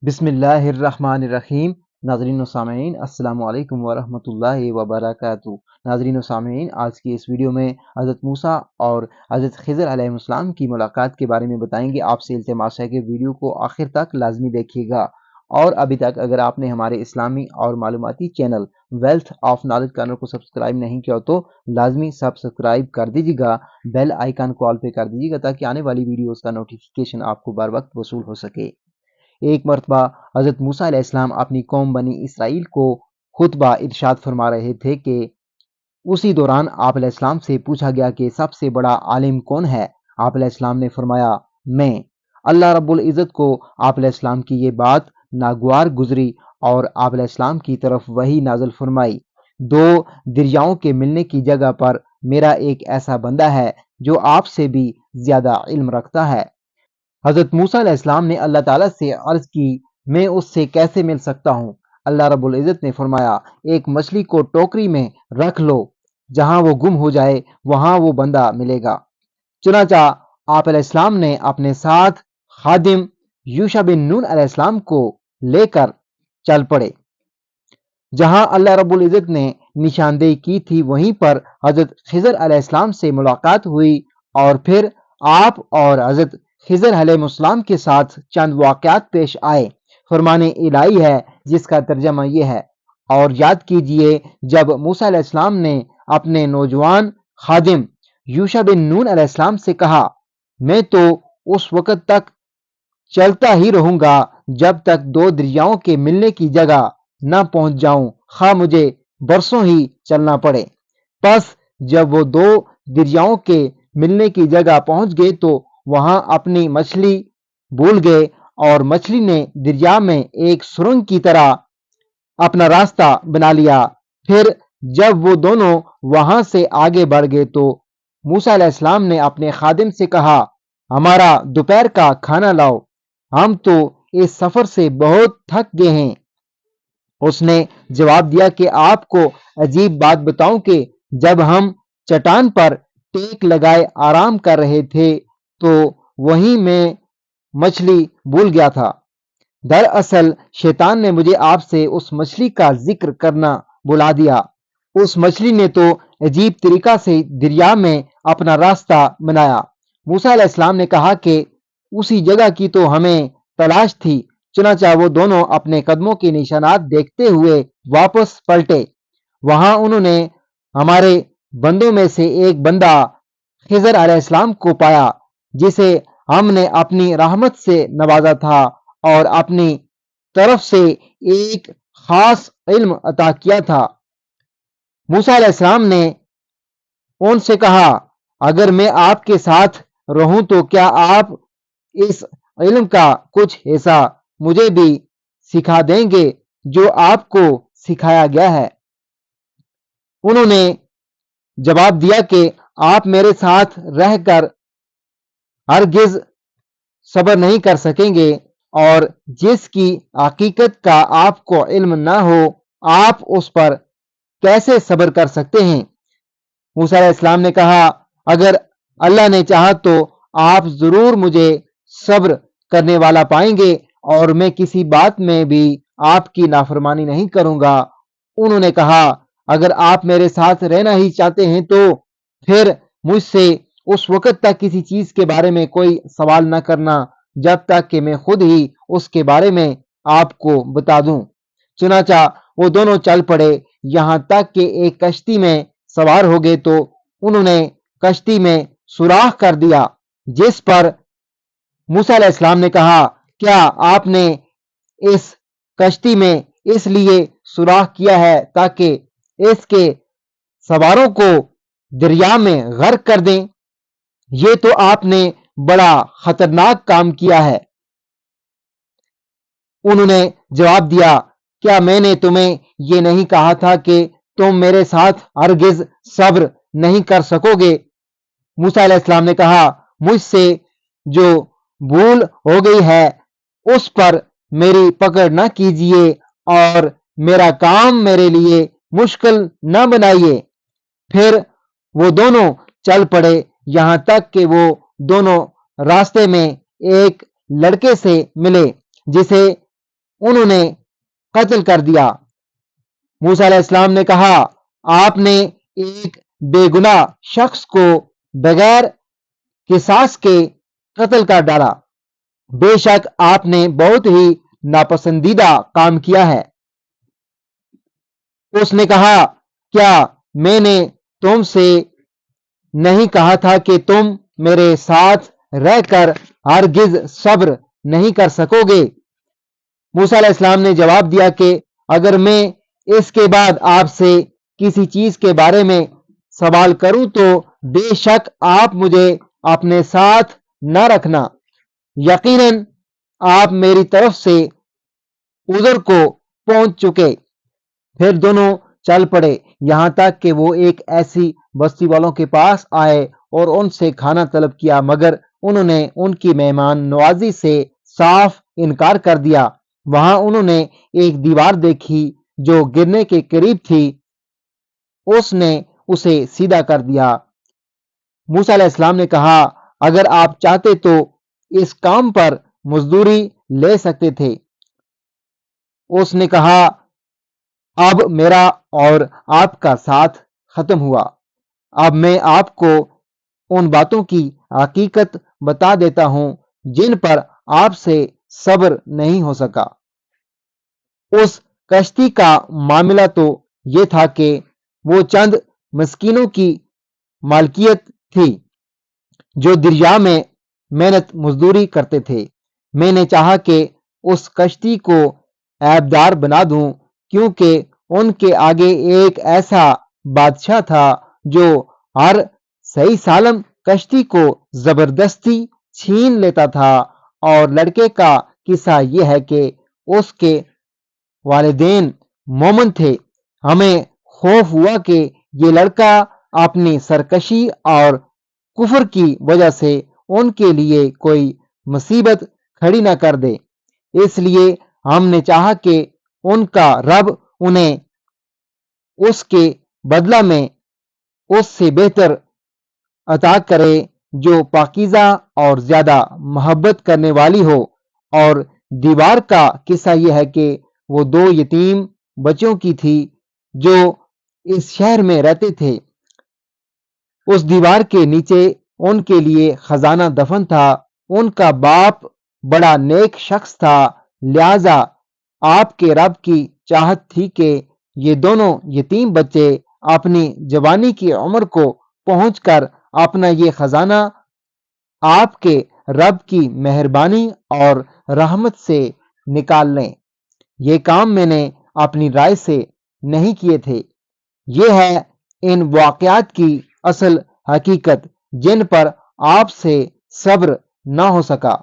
بسم اللہ الرحمن الرحیم۔ ناظرین و سامعین السلام علیکم ورحمۃ اللہ وبرکاتہ۔ ناظرین و سامعین، آج کی اس ویڈیو میں حضرت موسیٰ اور حضرت خضر علیہ السلام کی ملاقات کے بارے میں بتائیں گے۔ آپ سے التماس ہے کہ ویڈیو کو آخر تک لازمی دیکھیے گا، اور ابھی تک اگر آپ نے ہمارے اسلامی اور معلوماتی channel wealth of knowledge corner کو سبسکرائب نہیں کیا تو لازمی سبسکرائب کر دیجیے گا، بیل آئیکن کو آل پہ کر دیجیے گا تاکہ آنے والی ویڈیوز کا نوٹیفیکیشن آپ کو بر وقت وصول ہو سکے۔ ایک مرتبہ حضرت موسیٰ علیہ السلام اپنی قوم بنی اسرائیل کو خطبہ ارشاد فرما رہے تھے کہ اسی دوران آپ علیہ السلام سے پوچھا گیا کہ سب سے بڑا عالم کون ہے؟ آپ علیہ السلام نے فرمایا میں۔ اللہ رب العزت کو آپ علیہ السلام کی یہ بات ناگوار گزری اور آپ علیہ السلام کی طرف وحی نازل فرمائی، دو دریاؤں کے ملنے کی جگہ پر میرا ایک ایسا بندہ ہے جو آپ سے بھی زیادہ علم رکھتا ہے۔ حضرت موسیٰ علیہ السلام نے اللہ تعالیٰ سے عرض کی میں اس سے کیسے مل سکتا ہوں؟ اللہ رب العزت نے فرمایا ایک مچھلی کو ٹوکری میں رکھ لو، جہاں وہ گم ہو جائے وہاں وہ بندہ ملے گا۔ چنانچہ آپ علیہ السلام نے اپنے ساتھ خادم یوشع بن نون علیہ السلام کو لے کر چل پڑے۔ جہاں اللہ رب العزت نے نشاندہی کی تھی وہیں پر حضرت خضر علیہ السلام سے ملاقات ہوئی، اور پھر آپ اور حضرت خضر علیہ السلام کے ساتھ چند واقعات پیش آئے۔ فرمان الہی ہے جس کا ترجمہ یہ ہے، اور یاد کیجئے جب موسیٰ علیہ السلام نے اپنے نوجوان خادم یوشع بن نون علیہ السلام سے کہا میں تو اس وقت تک چلتا ہی رہوں گا جب تک دو دریاؤں کے ملنے کی جگہ نہ پہنچ جاؤں، خواہ مجھے برسوں ہی چلنا پڑے۔ پس جب وہ دو دریاؤں کے ملنے کی جگہ پہنچ گئے تو وہاں اپنی مچھلی بھول گئے، اور مچھلی نے دریا میں ایک سرنگ کی طرح اپنا راستہ بنا لیا۔ پھر جب وہ دونوں وہاں سے آگے بڑھ گئے تو موسیٰ علیہ السلام نے اپنے خادم سے کہا ہمارا دوپہر کا کھانا لاؤ، ہم تو اس سفر سے بہت تھک گئے ہیں۔ اس نے جواب دیا کہ آپ کو عجیب بات بتاؤں کہ جب ہم چٹان پر ٹیک لگائے آرام کر رہے تھے تو وہیں میں مچھلی بھول گیا تھا۔ دراصل شیطان نے مجھے آپ سے اس مچھلی کا ذکر کرنا بلا دیا۔ اس مچھلی نے تو عجیب طریقہ سے دریا میں اپنا راستہ بنایا۔ موسیٰ علیہ السلام نے کہا کہ اسی جگہ کی تو ہمیں تلاش تھی۔ چنانچہ وہ دونوں اپنے قدموں کے نشانات دیکھتے ہوئے واپس پلٹے۔ وہاں انہوں نے ہمارے بندوں میں سے ایک بندہ خضر علیہ السلام کو پایا جسے ہم نے اپنی رحمت سے نوازا تھا اور اپنی طرف سے ایک خاص علم عطا کیا تھا۔ موسیٰ علیہ السلام نے ان سے کہا اگر میں آپ کے ساتھ رہوں تو کیا آپ اس علم کا کچھ حصہ مجھے بھی سکھا دیں گے جو آپ کو سکھایا گیا ہے؟ انہوں نے جواب دیا کہ آپ میرے ساتھ رہ کر ہرگز صبر نہیں کر سکیں گے، اور جس کی حقیقت کا آپ کو علم نہ ہو آپ اس پر کیسے صبر کر سکتے ہیں؟ موسیٰ علیہ السلام نے کہا اگر اللہ نے چاہا تو آپ ضرور مجھے صبر کرنے والا پائیں گے، اور میں کسی بات میں بھی آپ کی نافرمانی نہیں کروں گا۔ انہوں نے کہا اگر آپ میرے ساتھ رہنا ہی چاہتے ہیں تو پھر مجھ سے اس وقت تک کسی چیز کے بارے میں کوئی سوال نہ کرنا جب تک کہ میں خود ہی اس کے بارے میں آپ کو بتا دوں۔ چنانچہ وہ دونوں چل پڑے یہاں تک کہ ایک کشتی میں سوار ہو گئے تو انہوں نے کشتی میں سوراخ کر دیا، جس پر موسیٰ علیہ السلام نے کہا کیا آپ نے اس کشتی میں اس لیے سوراخ کیا ہے تاکہ اس کے سواروں کو دریا میں غرق کر دیں؟ یہ تو آپ نے بڑا خطرناک کام کیا ہے۔ انہوں نے جواب دیا کیا میں نے تمہیں یہ نہیں کہا تھا کہ تم میرے ساتھ ہرگز صبر نہیں کر سکو گے؟ موسیٰ علیہ السلام نے کہا مجھ سے جو بھول ہو گئی ہے اس پر میری پکڑ نہ کیجیے اور میرا کام میرے لیے مشکل نہ بنائیے۔ پھر وہ دونوں چل پڑے یہاں تک کہ وہ دونوں راستے میں ایک لڑکے سے ملے جسے انہوں نے قتل کر دیا۔ موسیٰ علیہ السلام نے کہا، آپ نے ایک بے گناہ شخص کو بغیر قصاص کے قتل کر ڈالا، بے شک آپ نے بہت ہی ناپسندیدہ کام کیا ہے۔ اس نے کہا، کیا میں نے تم سے نہیں کہا تھا کہ تم میرے ساتھ رہ کر ہرگز صبر نہیں کر سکو گے؟ موسیٰ علیہ السلام نے جواب دیا کہ اگر میں اس کے بعد آپ سے کسی چیز کے بارے میں سوال کروں تو بے شک آپ مجھے اپنے ساتھ نہ رکھنا، یقیناً آپ میری طرف سے عذر کو پہنچ چکے۔ پھر دونوں چل پڑے یہاں تک کہ وہ ایک ایسی بستی والوں کے پاس آئے اور ان سے کھانا طلب کیا، مگر انہوں نے ان کی مہمان نوازی سے صاف انکار کر دیا۔ وہاں انہوں نے ایک دیوار دیکھی جو گرنے کے قریب تھی، اس نے اسے سیدھا کر دیا۔ موسیٰ علیہ السلام نے کہا، اگر آپ چاہتے تو اس کام پر مزدوری لے سکتے تھے۔ اس نے کہا، اب میرا اور آپ کا ساتھ ختم ہوا، اب میں آپ کو ان باتوں کی حقیقت بتا دیتا ہوں جن پر آپ سے صبر نہیں ہو سکا۔ اس کشتی کا معاملہ تو یہ تھا کہ وہ چند مسکینوں کی مالکیت تھی جو دریا میں محنت مزدوری کرتے تھے۔ میں نے چاہا کہ اس کشتی کو عیبدار بنا دوں، کیونکہ ان کے آگے ایک ایسا بادشاہ تھا جو ہر صحیح سالم کشتی کو زبردستی چھین لیتا تھا۔ اور لڑکے کا قصہ یہ ہے کہ اس کے والدین مومن تھے۔ ہمیں خوف ہوا کہ یہ لڑکا اپنی سرکشی اور کفر کی وجہ سے ان کے لیے کوئی مصیبت کھڑی نہ کر دے، اس لیے ہم نے چاہا کہ ان کا رب انہیں اس کے بدلہ میں اس سے بہتر عطا کرے جو پاکیزہ اور زیادہ محبت کرنے والی ہو۔ اور دیوار کا قصہ یہ ہے کہ وہ دو یتیم بچوں کی تھی جو اس شہر میں رہتے تھے۔ اس دیوار کے نیچے ان کے لیے خزانہ دفن تھا۔ ان کا باپ بڑا نیک شخص تھا، لہذا آپ کے رب کی چاہت تھی کہ یہ دونوں یتیم بچے اپنی جوانی کی عمر کو پہنچ کر اپنا یہ خزانہ آپ کے رب کی مہربانی اور رحمت سے نکال لیں۔ یہ کام میں نے اپنی رائے سے نہیں کیے تھے۔ یہ ہے ان واقعات کی اصل حقیقت جن پر آپ سے صبر نہ ہو سکا۔